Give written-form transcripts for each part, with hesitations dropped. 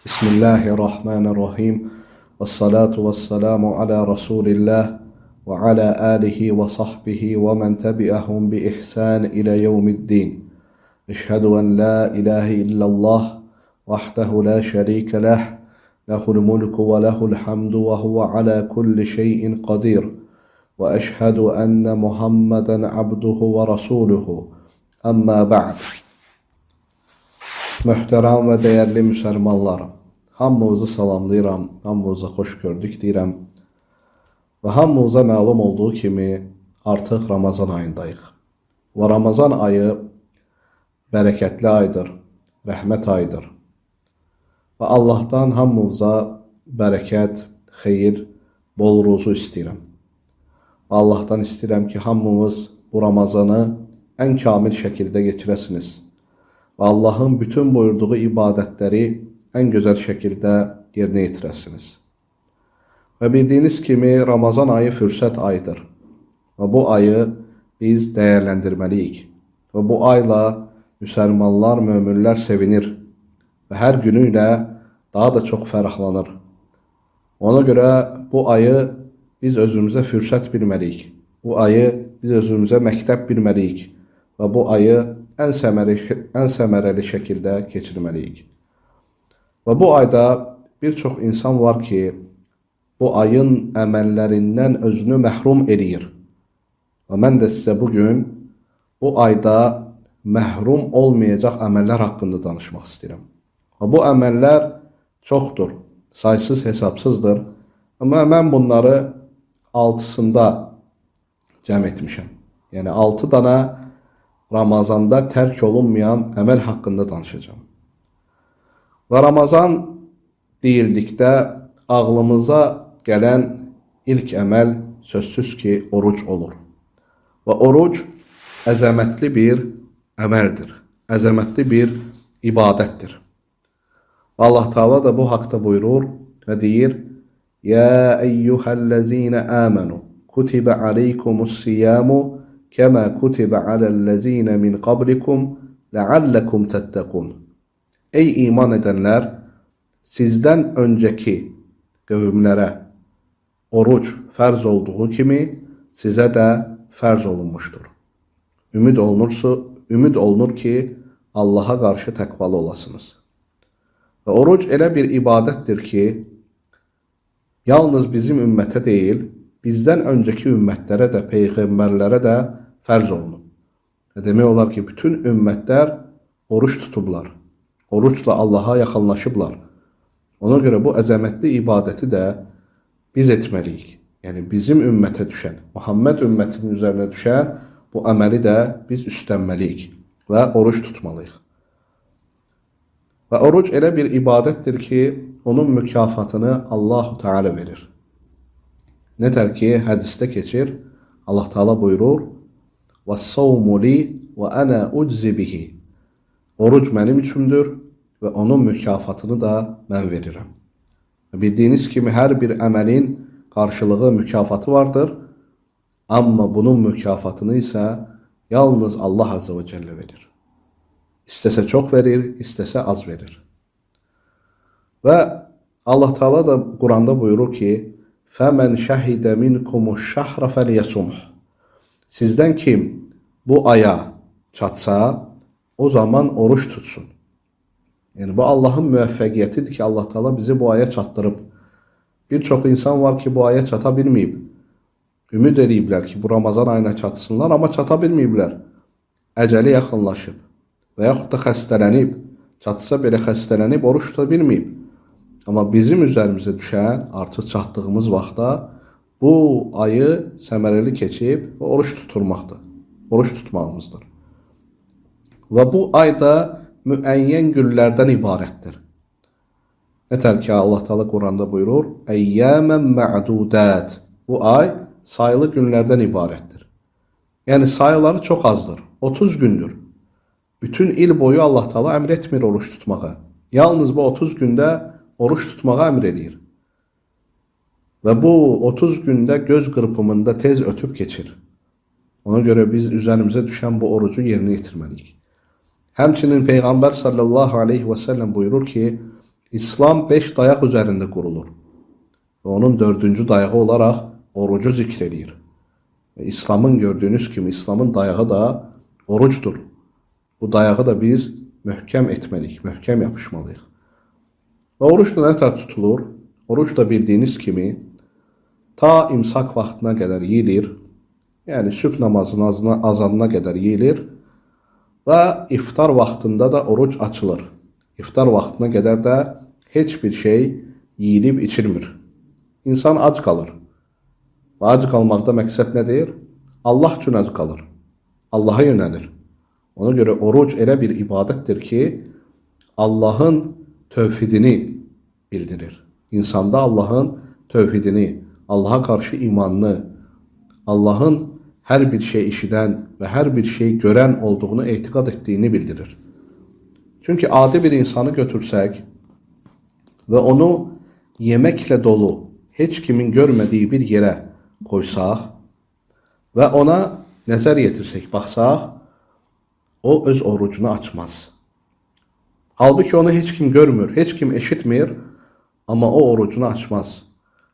Bismillahirrahmanirrahim. Vessalatu vesselamu ala Resulillah ve ala alihi ve sahbihi ve men tebi'ahum bi ihsan ila yevmiddin. Eşhedü en la ilahe illallah vahdehu la şerike leh, lehul mulku ve lehul hamdu ve huve ala kulli şeyin kadir. Ve eşhedü enne Muhammeden abduhu ve rasuluhu. Amma ba'd. Möhtərəm və dəyərli müsəlmanlar, hamınızı salamlayıram, hamınıza xoş gördük deyirəm. Və hamınıza məlum olduğu kimi artıq Ramazan ayındayıq. Və Ramazan ayı bərəkətli aydır, rəhmət ayıdır. Və Allahdan hamınıza bərəkət, xeyir, bol ruzu istəyirəm. Və Allahdan istəyirəm ki, hamınız bu Ramazanı ən kamil şəkildə keçirəsiniz. Və Allahın bütün buyurduğu ibadətləri ən gözəl şəkildə yerinə yetirəsiniz. Və bildiyiniz kimi Ramazan ayı fürsət ayıdır. Və bu ayı biz dəyərləndirməliyik. Və bu ayla müsəlmanlar, möminlər sevinir. Və hər günü ilə daha da çox fərəxlanır. Ona görə bu ayı biz özümüzə fürsət bilməliyik. Bu ayı biz özümüzə məktəb bilməliyik. Və bu ayı ən səmərəli şəkildə keçirməliyik. Və bu ayda bir çox insan var ki, bu ayın əməllərindən özünü məhrum eləyir. Və mən də sizə bugün bu ayda məhrum olmayacaq əməllər haqqında danışmaq istəyirəm. Və bu əməllər çoxdur, saysız hesabsızdır. Amma mən bunları 6-sında cəm etmişəm. Yəni 6 dana Ramazanda tərk olunmayan əməl haqqında danışacağım. Və Ramazan deyildikdə ağlımıza gələn ilk əməl sözsüz ki, oruc olur. Və oruc əzəmətli bir əməldir, əzəmətli bir ibadətdir. Və Allah Teala da bu haqda buyurur və deyir: "Ya eyyuhellezine amenu kutibe aleykumus-siyamu كَمَا كُتِبَ عَلَى الَّذ۪ينَ مِنْ قَبْلِكُمْ لَعَلَّكُمْ تَتَّقُونَ." Ey iman edenler, sizden önceki kavimlere oruç fərz olduğu kimi size de fərz olunmuştur. Ümid olunur ki Allah'a karşı təqvalı olasınız. Və oruc elə bir ibadətdir ki, yalnız bizim ümmətə deyil, bizdən önceki ümmətlərə də, peyğəmbərlərə də fərz olunub. Demək olar ki, bütün ümmətlər oruç tutublar. Oruçla Allaha yaxınlaşıblar. Ona görə bu əzəmətli ibadəti də biz etməliyik. Yəni bizim ümmətə düşən, Muhammed ümmətinin üzərinə düşən bu əməli də biz üstlənməliyik və oruç tutmalıyıq. Və oruc elə bir ibadətdir ki, onun mükafatını Allah-u Teala verir. Nətər ki, hədisdə keçir, Allah Teala buyurur: وَالصَّوْمُ لِي وَأَنَا أُجْزِ بِهِ. Oruc mənim üçündür və onun mükafatını da mən verirəm. Bildiyiniz kimi hər bir əməlin qarşılığı, mükafatı vardır. Amma bunun mükafatını isə yalnız Allah Azze ve Celle verir. İstəsə çox verir, istəsə az verir. Və Allah Teala da Quranda buyurur ki: فَمَنْ شَهِدَ مِنْكُمُ الشَّهْرَ فَلْيَصُمْهُ. Sizdən kim bu aya çatsa, o zaman oruç tutsun. Yəni bu Allahın müvəffəqiyyətidir ki, Allah Teala bizi bu aya çatdırıb. Bir çox insan var ki, bu aya çata bilməyib. Ümid ediblər ki, bu Ramazan ayına çatsınlar, amma çata bilməyiblər. Əcəli yaxınlaşıb və yaxud da xəstələnib, çatsa belə xəstələnib, oruç tuta bilməyib. Amma bizim üzərimizə düşən artıq çatdığımız vaxtda bu ayı səmərəli keçib və oruç tutulmaqdır. Oruç tutmağımızdır. Və bu ayda müəyyən günlərdən ibarətdir. Nətər ki, Allah Teala Quranda buyurur: "Əyyəmən mə'dudət." Bu ay sayılı günlərdən ibarətdir. Yəni sayıları çox azdır. 30 gündür. Bütün il boyu Allah Teala əmr etmir oruç tutmağa. Yalnız bu 30 gündə oruç tutmağa əmr edir. Və bu 30 gündə göz qırpımında tez ötüb keçir. Ona görə biz üzərimizə düşən bu orucu yerinə yetirməliyik. Həmçinin Peyğəmbər sallallahu aleyhi və səlləm buyurur ki, İslam 5 dayaq üzərində qurulur. Və onun 4-cü dayağı olaraq orucu zikr edir. Və İslamın gördüyünüz kimi İslamın dayağı da orucdur. Bu dayağı da biz möhkəm etməliyik, möhkəm yapışmalıyıq. Və oruc da nə tutulur? Oruc da bildiyiniz kimi ta imsak vaxtına qədər yeyilir. Yəni sübh namazının azanına qədər yeyilir və iftar vaxtında da oruc açılır. İftar vaxtına qədər də heç bir şey yeyilib içilmir. İnsan ac qalır. Və ac qalmaqda məqsəd nədir? Allah üçün ac qalır. Allaha yönəlir. Ona görə oruc elə bir ibadətdir ki, Allahın tövhidini bildirir. İnsanda Allahın tövhidini, Allaha qarşı imanını, Allahın hər bir şey eşidən və hər bir şey görən olduğunu etiqad etdiyini bildirir. Çünki adi bir insanı götürsək və onu yeməklə dolu, heç kimin görmədiyi bir yerə qoysaq və ona nəzər yetirsək, baxsaq, o öz orucunu açmaz. Halbuki onu heç kim görmür, heç kim eşitmir, amma o orucunu açmaz.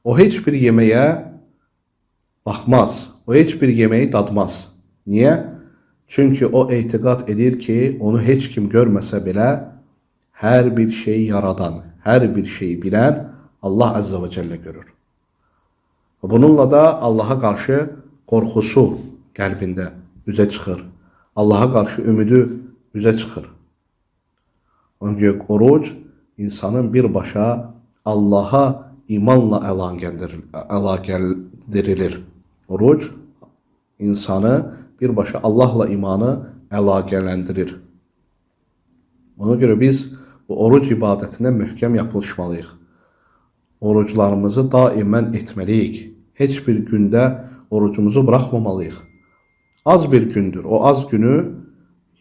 O heç bir yeməyə baxmaz, o heç bir yeməyi dadmaz. Niyə? Çünki o etiqad edir ki, onu heç kim görməsə belə, hər bir şey yaradan, hər bir şey bilən Allah Azza və Cəllə görür. Bununla da Allaha qarşı qorxusu qəlbində üzə çıxır. Allaha qarşı ümidi üzə çıxır. Ona görə oruc insanın birbaşa Allaha imanla əlaqələndirilir. Oruc insanı birbaşa Allahla imanı əlaqələndirir. Ona görə biz bu oruc ibadətinə möhkəm yapışmalıyıq. Oruclarımızı daimən etməliyik. Heç bir gündə orucumuzu buraxmamalıyıq. Az bir gündür. O az günü,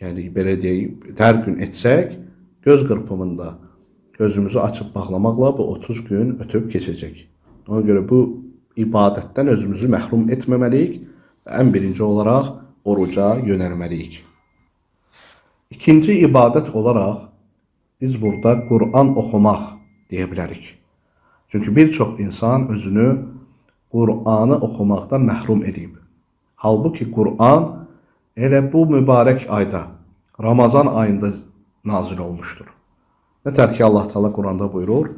yəni belə deyək, hər gün etsək, göz qırpımında gözümüzü açıb bağlamaqla bu 30 gün ötüb keçəcək. Ona görə bu ibadətdən özümüzü məhrum etməməliyik və ən birinci olaraq oruca yönəlməliyik. İkinci ibadət olaraq biz burada Qur'an oxumaq deyə bilərik. Çünki bir çox insan özünü Qur'anı oxumaqdan məhrum edib. Halbuki Qur'an elə bu mübarək ayda, Ramazan ayında nazil olmuşdur. Nətər ki Allah Teala Qur'anda buyurur: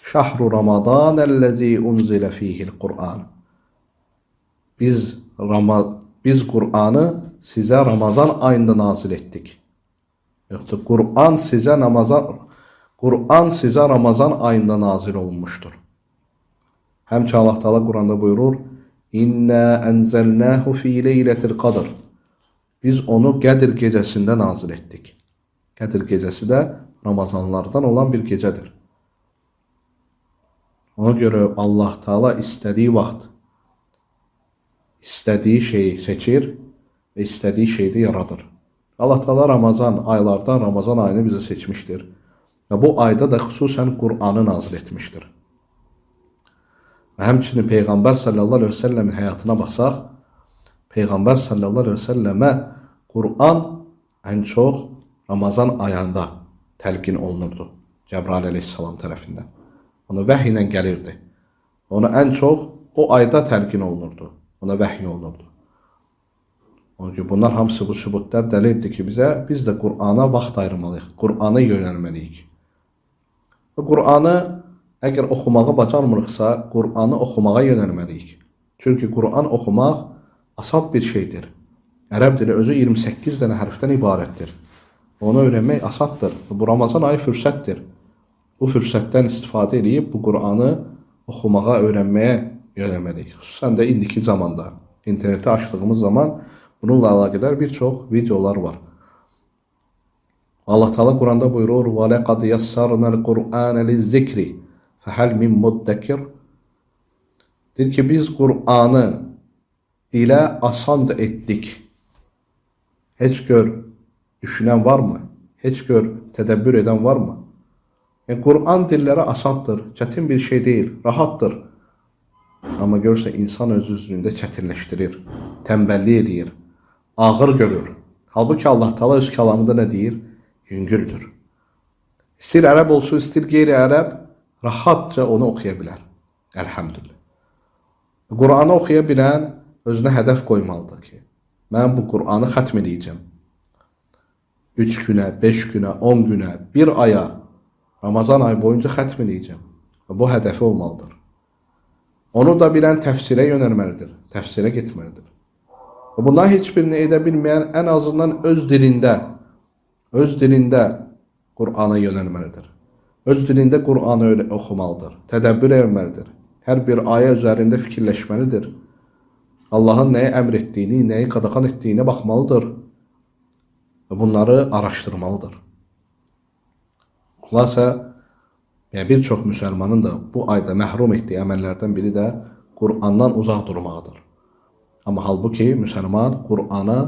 "Şahru Ramazanəl-lezî unzilə fîhil Qur'an." Biz Qur'anı sizə Ramazan ayında nazil etdik. Yoxdur, Qur'an sizə Ramazan ayında nazil olunmuşdur. Həmçə Allah Teala Qur'anda buyurur: "İnna enzelnahu fi leyletil qadr." Biz onu Qədr gecəsində nazil etdik. Qədr gecəsi də Ramazanlardan olan bir gecədir. Ona görə Allah Teala istədiyi vaxt, istədiyi şeyi seçir və istədiyi şeyi də yaradır. Allah Teala Ramazan aylardan Ramazan ayını bizə seçmişdir. Və bu ayda da xüsusən Qur'anı nazil etmişdir. Və həmçinin Peyğəmbər sallallahu aleyhi ve sellemin həyatına baxsaq, Peyğəmbər sallallahu aleyhi ve sellemə Qur'an ən çox Ramazan ayında təlqin olunurdu Cəbrail əleyhissalam tərəfindən. Ona vəhy ilə gəlirdi. Ona ən çox o ayda təlqin olunurdu. Ona vəhy olunurdu. Ona görə bunlar hamısı bu sübutlar dəlildir ki, biz də Qur'ana vaxt ayırmalıyıq. Qur'ana yönəlməliyik. Və Qur'anı əgər oxumağı bacarmırıqsa, Qur'anı oxumağa yönəlməliyik. Çünki Qur'an oxumaq asan bir şeydir. Ərəb dili özü 28 dənə hərfdən ibarətdir. Onu öyrənmək asandır. Bu Ramazan ayı fürsətdir. Bu fürsətdən istifadə edib bu Qur'anı oxumağa, öyrənməyə yönəlməliyik. Xüsusən də indiki zamanda, interneti açdığımız zaman bununla əlaqədar bir çox videolar var. Allah Teala Qur'anda buyurur: "Və laqad yassarnal Qur'ana liz-zikri fehal min muddakir." Deyir ki, biz Qur'anı dilə asan da etdik. Heç gör düşünən varmı? Heç gör tədəbbür edən varmı? Yəni, Qur'an dilləri asandır, çətin bir şey deyil, rahatdır. Amma görsə insan öz üzründə çətinləşdirir, tənbəllik edir, ağır görür. Halbuki Allah Teala öz kəlamında nə deyir? Yüngüldür. İstir ərəb olsun, istir qeyri-ərəb, rahatca onu oxuya bilər. Əlhəmdülillah. Qur'anı oxuya bilən özünə hədəf qoymalıdır ki, mən bu Qur'anı xətm edəcəm. 3 günə, 5 günə, 10 günə, 1 aya, Ramazan ayı boyunca xətm edəcəm. Bu hədəfi olmalıdır. Onu da bilən təfsirə yönəlməlidir, təfsirə getməlidir. Bundan heç birini edə bilməyən ən azından öz dilində Qur'ana yönəlməlidir. Öz dilində Qur'anı oxumalıdır, tədəbbür etməlidir. Hər bir ayə üzərində fikirləşməlidir. Allahın nəyi əmr etdiyini, nəyi qadağan etdiyinə baxmalıdır və bunları araşdırmalıdır. Xülasə, bir çox müsəlmanın da bu ayda məhrum etdiyi əməllərdən biri də Qur'andan uzaq durmağıdır. Amma halbuki müsəlman Qur'ana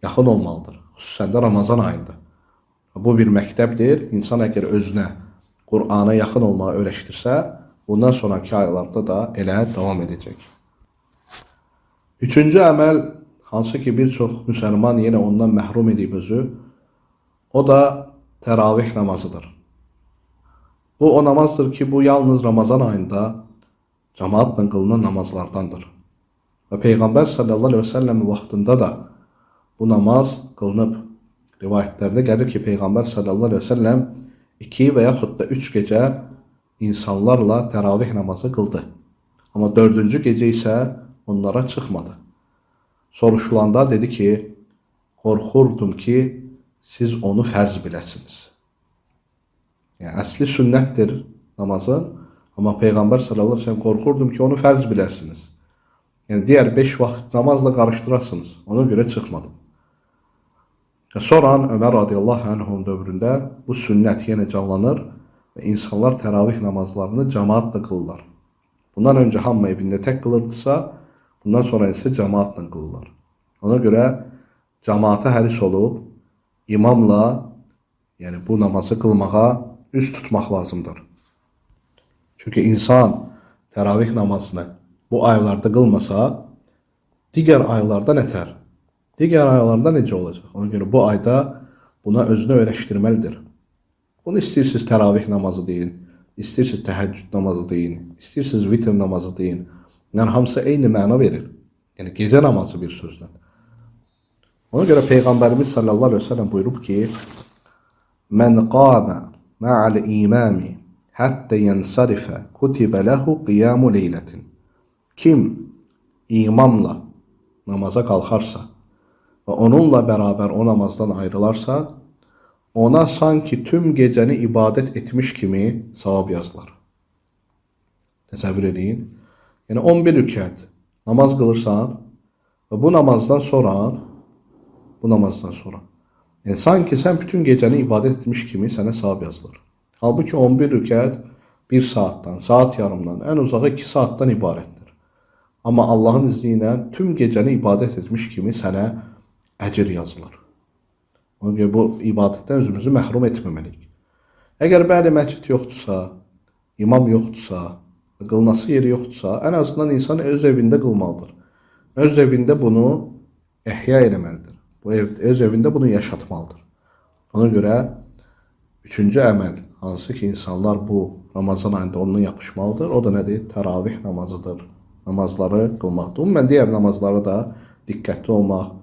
yaxın olmalıdır, xüsusən də Ramazan ayında. Bu bir məktəbdir. İnsan əgər özünə Qur'ana yaxın olmağı öyrəşdirsə, bundan sonraki aylarda da elə davam edəcək. Üçüncü əməl, hansı ki bir çox müsəlman yenə ondan məhrum edib özü, o da təravih namazıdır. Bu o namazdır ki, bu yalnız Ramazan ayında cemaatlə qılınan namazlardandır. Və Peyğəmbər sallallahu aleyhi ve sellem vaxtında da bu namaz qılınıb. Rivayətlərdə gəlir ki, Peyğəmbər sallallahu aleyhi ve sellem 2 və yaxud da 3 gecə insanlarla təravih namazı qıldı. Amma 4-cü gecə isə onlara çıxmadı. Soruşulanda dedi ki, qorxurdum ki, siz onu fərz biləsiniz. Yəni, əsli sünnətdir namazın, amma Peyğəmbər sallallahu aleyhi ve sellem qorxurdum ki, onu fərz bilərsiniz. Yəni, digər 5 vaxt namazla qarışdırasınız. Ona görə çıxmadım. Sonra Ömər radiyallahu anh'ın dövründə bu sünnət yenə canlanır və insanlar təravih namazlarını cemaatla qılırlar. Bundan öncə hamı evində tək qılırdısa, bundan sonra isə cemaatla qılırlar. Ona görə cemaata həris olub, imamla, yəni bu namazı qılmağa üst tutmaq lazımdır. Çünki insan təravih namazını bu aylarda qılmasa, digər aylarda nətər? Digər aylarda necə olacaq? Ona görə bu ayda buna özünü öyrəşdirməlidir. Bunu istəyirsiniz təravih namazı deyin, istəyirsiniz təhəccüd namazı deyin, istəyirsiniz vitr namazı deyin. Yəni, hamısı eyni məna verir. Yəni, gecə namazı bir sözlə. Ona görə Peyğəmbərimiz sallallahu aleyhi ve sellem buyurub ki, Mən qamə ma'al imami həttə yənsərifə kutibə ləhu qiyamu leylətin. Kim imamla namaza qalxarsa və onunla bərabər o namazdan ayrılarsa, ona sanki tüm gecəni ibadət etmiş kimi savab yazılar. Təsəvvür edin. Yəni 11 rükət namaz qılırsan və bu namazdan sonra yəni sanki sən bütün gecəni ibadət etmiş kimi sənə savab yazılır. Halbuki 11 rükət 1 saatdan, saat yarımdan, ən uzağı 2 saatdan ibarətdir. Amma Allahın izni ilə tüm gecəni ibadət etmiş kimi sənə əcr yazılır. Ona görə bu ibadətdən özümüzü məhrum etməməliyik. Əgər bəli məscid yoxdursa, imam yoxdursa, qılınası yeri yoxdursa, ən azından insan öz evində qılmalıdır. Öz evində bunu əhya eləməlidir. Öz evində bunu yaşatmalıdır. Ona görə üçüncü əməl, hansı ki insanlar bu Ramazan ayında onunla yapışmalıdır, o da nədir? Təravih namazıdır. Namazları qılmaqdır. Mən digər namazlara da diqqətli olmaq,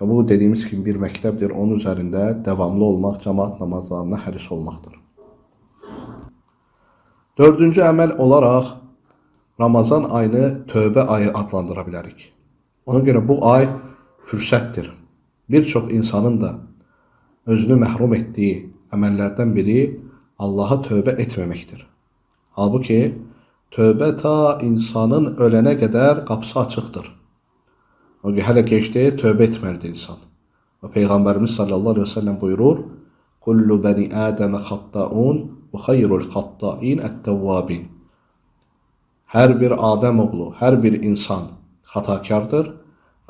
bu dediyimiz kimi bir məktəbdir, onun üzərində davamlı olmaq, cemaat namazlarına həris olmaqdır. Dördüncü əməl olaraq Ramazan ayını tövbə ayı adlandıra bilərik. Ona görə bu ay fürsətdir. Bir çox insanın da özünü məhrum etdiyi əməllərdən biri Allaha tövbə etməməkdir. Halbuki tövbə ta insanın ölənə qədər qapısı açıqdır. O ki, hələ gec deyil, tövbə etməlidir insan. Və Peyğəmbərimiz sallallahu aleyhi ve sellem buyurur, Kullu bəni Ədəmə xatta'un və xayrul xatta'in ət-təvvabin. Hər bir Adəm oğlu, hər bir insan xatakardır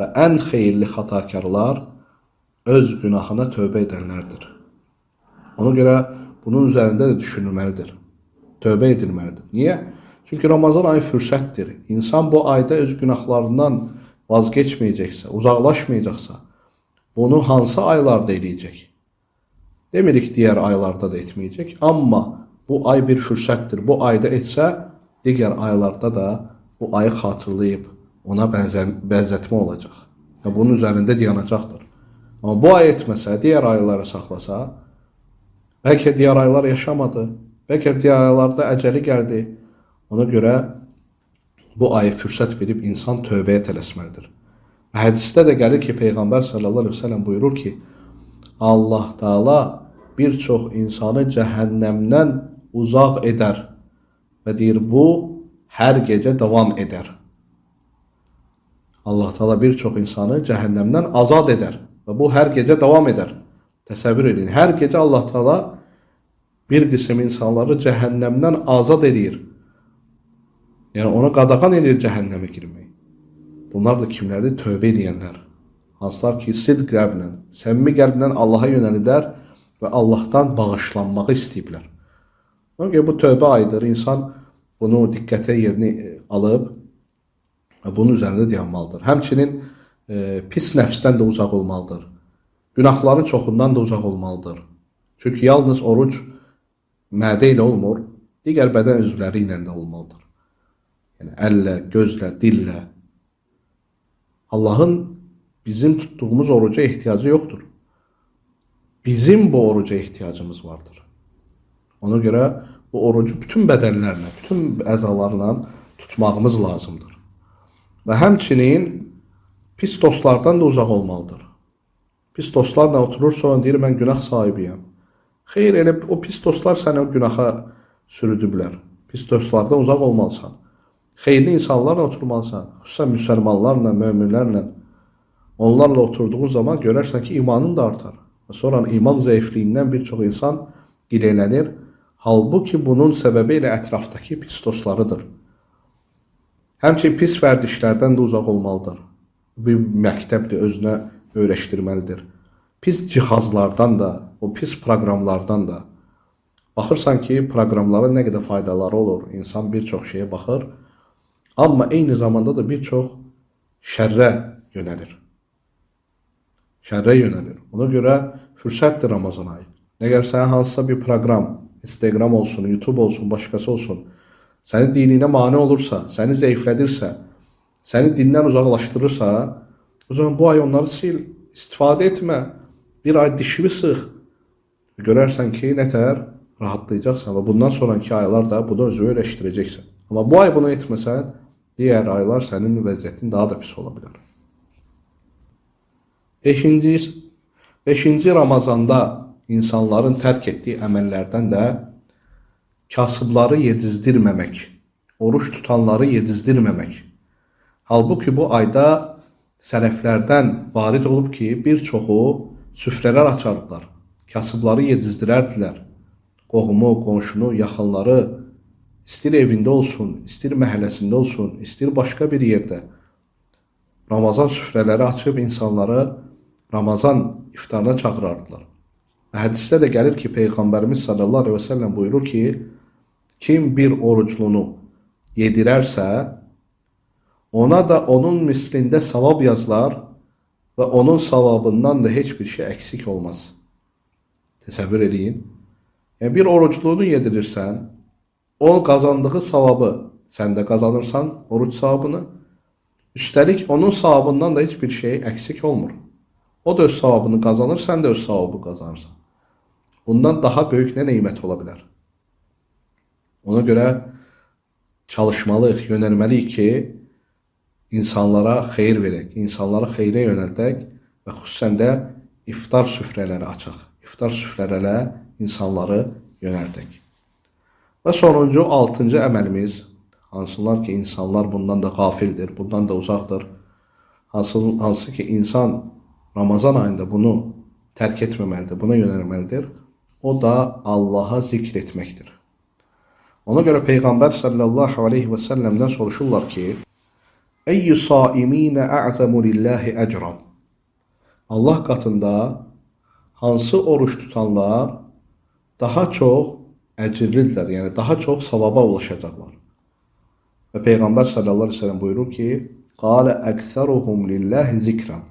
və ən xeyirli xatakarlar öz günahına tövbə edənlərdir. Ona görə bunun üzərində də düşünülməlidir. Tövbə edilməlidir. Niyə? Çünki Ramazan ayı fürsətdir. İnsan bu ayda öz günahlarından vazgeçməyəcəksə, uzaqlaşmayacaqsa, bunu hansı aylarda eləyəcək? Demirik diğer aylarda da etmeyecek. Ama bu ay bir fürsətdir. Bu ayda etsə, diğer aylarda da bu ayı xatırlayıb ona bənzətmə olacaq. Və bunun üzərində dayanacaqdır. Amma bu ay etməsə, diğer ayları saxlasa, bəlkə diğer aylar yaşamadı. Bəlkə diğer aylarda əcəli gəldi. Ona görə bu ayı fürsət bilib insan tövbəyə tələsməlidir. Və hədisdə də gəlir ki, Peyğəmbər sallallahu əleyhi və səlləm buyurur ki, Allah Taala bir çox insanı cəhənnəmdən uzaq edər və deyir bu hər gecə davam edər. Allah Taala bir çox insanı cəhənnəmdən azad edər və bu hər gecə davam edər. Təsəvvür edin, hər gecə Allah Taala bir qism insanları cəhənnəmdən azad edir. Yəni ona qadağan edir cəhənnəmə girməyi. Bunlar da kimlərdir? Tövbə edənlər. Hansılar ki, sidq qəlblə, səmimi qəlblə Allaha yönəliblər və Allahdan bağışlanmağı istəyiblər. Ona görə bu tövbə ayıdır. İnsan bunu diqqətə yerini alıb və bunun üzərində dayanmalıdır. Həmçinin pis nəfsdən də uzaq olmalıdır. Günahların çoxundan da uzaq olmalıdır. Çünki yalnız oruc mədə ilə olmur, digər bədən üzvləri ilə də olmalıdır. Yəni əllə, gözlə, dillə. Allahın bizim tuttuğumuz oruca ehtiyacı yoxdur. Bizim bu oruca ehtiyacımız vardır. Ona görə bu orucu bütün bədənlərlə, bütün əzalarla tutmağımız lazımdır. Və həmçinin pis dostlardan da uzaq olmalıdır. Pis dostlarla oturursa, deyir, mən günah sahibiyəm. Xeyr, elə o pis dostlar səni o günaha sürüdüblər. Pis dostlardan uzaq olmalısan. Xeyirli insanlarla oturmalısan. Xüsusən müsəlmanlarla, möminlərlə. Onlarla oturduğun zaman görərsən ki, imanın da artar. Sonra iman zəifliyindən bir çox insan gileylənir. Halbuki bunun səbəbi elə ətrafdakı pis dostlarıdır. Həmçinin pis vərdişlərdən də uzaq olmalıdır. Bir məktəbdir, özünə öyrəşdirməlidir. Pis cihazlardan da, o pis proqramlardan da. Baxırsan ki, proqramların nə qədər faydaları olur. İnsan bir çox şeyə baxır. Amma eyni zamanda da bir çox şərrə yönəlir. Şərrə yönəlir. Ona görə fürsətdir Ramazan ayı. Əgər sən hansısa bir proqram, Instagram olsun, YouTube olsun, başqası olsun, səni dininə mane olursa, səni zəiflədirsə, səni dindən uzaqlaşdırırsa, o zaman bu ay onları sil, istifadə etmə, bir ay dişini sıx. Görərsən ki, nətər rahatlayacaqsan və bundan sonraki aylar da bunu özü öyrəşdirəcəksən. Amma bu ay bunu etməsən, digər aylar sənin vəziyyətin daha da pis ola bilər. 5-ci Ramazanda insanların tərk etdiyi əməllərdən də kasıbları yedizdirməmək, oruç tutanları yedizdirməmək. Halbuki bu ayda sələflərdən varid olub ki, bir çoxu süfrələr açardılar, kasıbları yedizdirərdilər. Qohumu, qonşunu, yaxınları, istir evində olsun, istir məhəlləsində olsun, istir başqa bir yerdə. Ramazan süfrələri açıb insanları Ramazan iftarına çağırardılar. Hədisdə də gəlir ki, Peyğəmbərimiz sallallahu aleyhi və səlləm buyurur ki, kim bir oruclunu yedirərsə, ona da onun mislində savab yazılar və onun savabından da heç bir şey əksik olmaz. Təsəvvür edin. Yəni, bir orucluğunu yedirirsən, o qazandığı savabı sən də qazanırsan, oruç savabını. Üstəlik, onun savabından da heç bir şey əksik olmur. O da öz savabını qazanır, sən də öz savabı qazanırsan. Bundan daha böyük nə neymət ola bilər? Ona görə çalışmalıyıq, yönəlməliyik ki, insanlara xeyir verək, insanları xeyrə yönəldək və xüsusən də iftar süfrələri açaq. İftar süfrələrə insanları yönəldək. Və sonuncu, 6-cı əməlimiz, hansılar ki, insanlar bundan da qafildir, bundan da uzaqdır. Hansı ki, insan Ramazan ayında bunu tərk etməməlidir, buna yönəlməlidir. O da Allaha zikr etməkdir. Ona görə Peyğəmbər sallallahu aleyhi və səlləmdən soruşurlar ki, Əyyü saiminə ə'zəmu lillahi əcran. Allah qatında hansı oruç tutanlar daha çox əcirlidirlər, yəni daha çox savaba ulaşacaqlar. Və Peyğəmbər sallallahu aleyhi və səlləm buyurur ki, Qalə əksəruhum lillahi zikran.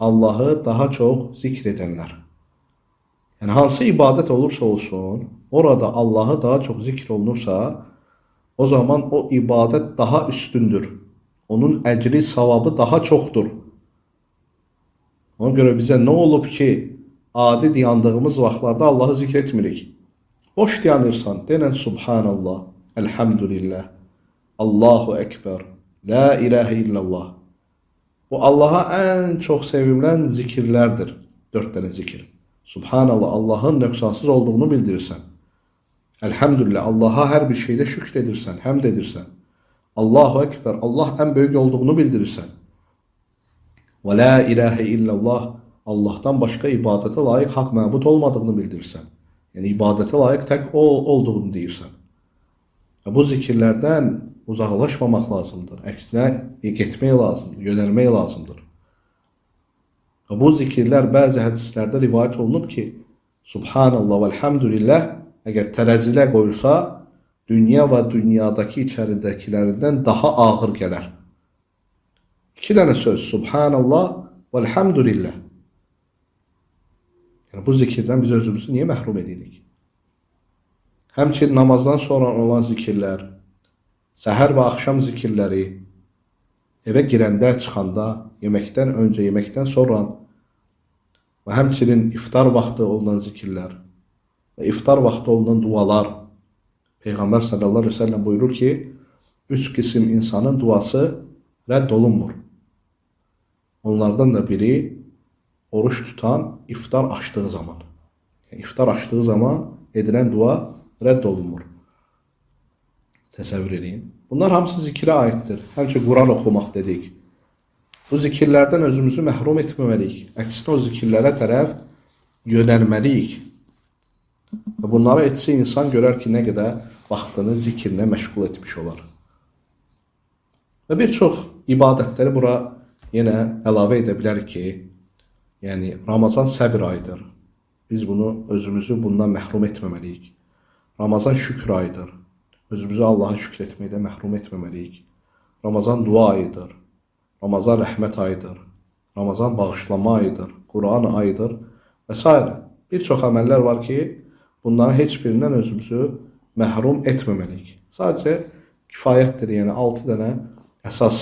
Allahı daha çox zikr edənlər. Yəni hansı ibadət olursa olsun, orada Allahı daha çox zikr olunursa, o zaman o ibadət daha üstündür. Onun əcri, savabı daha çoxdur. Ona görə bizə nə olub ki, adi dayandığımız vaxtlarda Allahı zikr etmirik. Boş dayanırsan, denən Subhanallah, Elhamdülillah, Allahu Ekber, La ilahe illallah. Bu Allaha ən çox sevilən zikirlərdir. 4 dənə zikir. Subhanallah, Allahın nöqsansız olduğunu bildirirsən. Elhamdülillah, Allaha hər bir şeydə şükr edirsən, həmd edirsən. Allahu Ekber, Allah ən böyük olduğunu bildirirsən. Və la ilahe illallah, Allahdan başqa ibadətə layiq haqq məbud olmadığını bildirirsən. Yəni ibadətə layiq tək o olduğunu deyirsən. Bu zikirlərdən uzaqlaşmamaq lazımdır. Əksinə getmək lazımdır, yönəlmək lazımdır. Bu zikirlər bəzi hədislərdə rivayət olunub ki, Subhanallah və Elhamdülillah əgər tərəzilə qoyulsa, dünya və dünyadakı içəridəkilərindən daha ağır gələr. 2 dənə söz, Subhanallah və Elhamdülillah. Yəni bu zikirdən biz özümüzü niyə məhrum edirik? Həmçinin namazdan sonra olan zikirlər, səhər və axşam zikirləri, evə girəndə, çıxanda, yeməkdən öncə, yeməkdən sonra və həmçinin iftar vaxtı olunan zikirlər və iftar vaxtı olunan dualar. Peyğəmbər sallallahu əleyhi və səlləm buyurur ki, 3 qism insanın duası rədd olunmur. Onlardan da biri oruç tutan iftar açdığı zaman. Yəni, iftar açdığı zaman edilən dua rədd olunmur. Təsəvvür edin. Bunlar hamısı zikrə aiddir. Həmçinin Quran oxumaq dedik. Bu zikirlərdən özümüzü məhrum etməməliyik. Əksinə o zikirlərə tərəf yönəlməliyik. Və bunları etsə insan görər ki, nə qədər vaxtını zikrinə məşğul etmiş olar. Və bir çox ibadətləri bura yenə əlavə edə bilərik ki, yəni Ramazan səbir ayıdır. Biz bunu özümüzü bundan məhrum etməməliyik. Ramazan şükür ayıdır. Özümüzü Allah'a şükür etməkdə məhrum etməməliyik. Ramazan dua ayıdır. Ramazan rəhmət ayıdır. Ramazan bağışlama ayıdır. Quran ayıdır və s. Bir çox əməllər var ki, bunların heç birindən özümüzü məhrum etməməliyik. Sadəcə kifayətdir, yəni 6 dənə əsas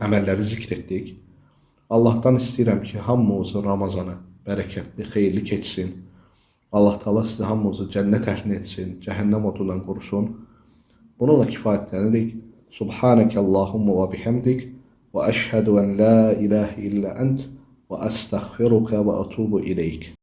əməlləri zikr etdik. Allahdan istəyirəm ki, hamımızın Ramazanı bərəkətli, xeyirli keçsin. Allah Teala sizi hamımızı cənnət əhlini etsin, cəhənnəm odundan qorusun. Bununla kifayətlənirik. Subhanəkə Allahumma və bihamdik və əşhədu ən la ilahə illə ənt və əstəğfiruka və ətubu ileyk.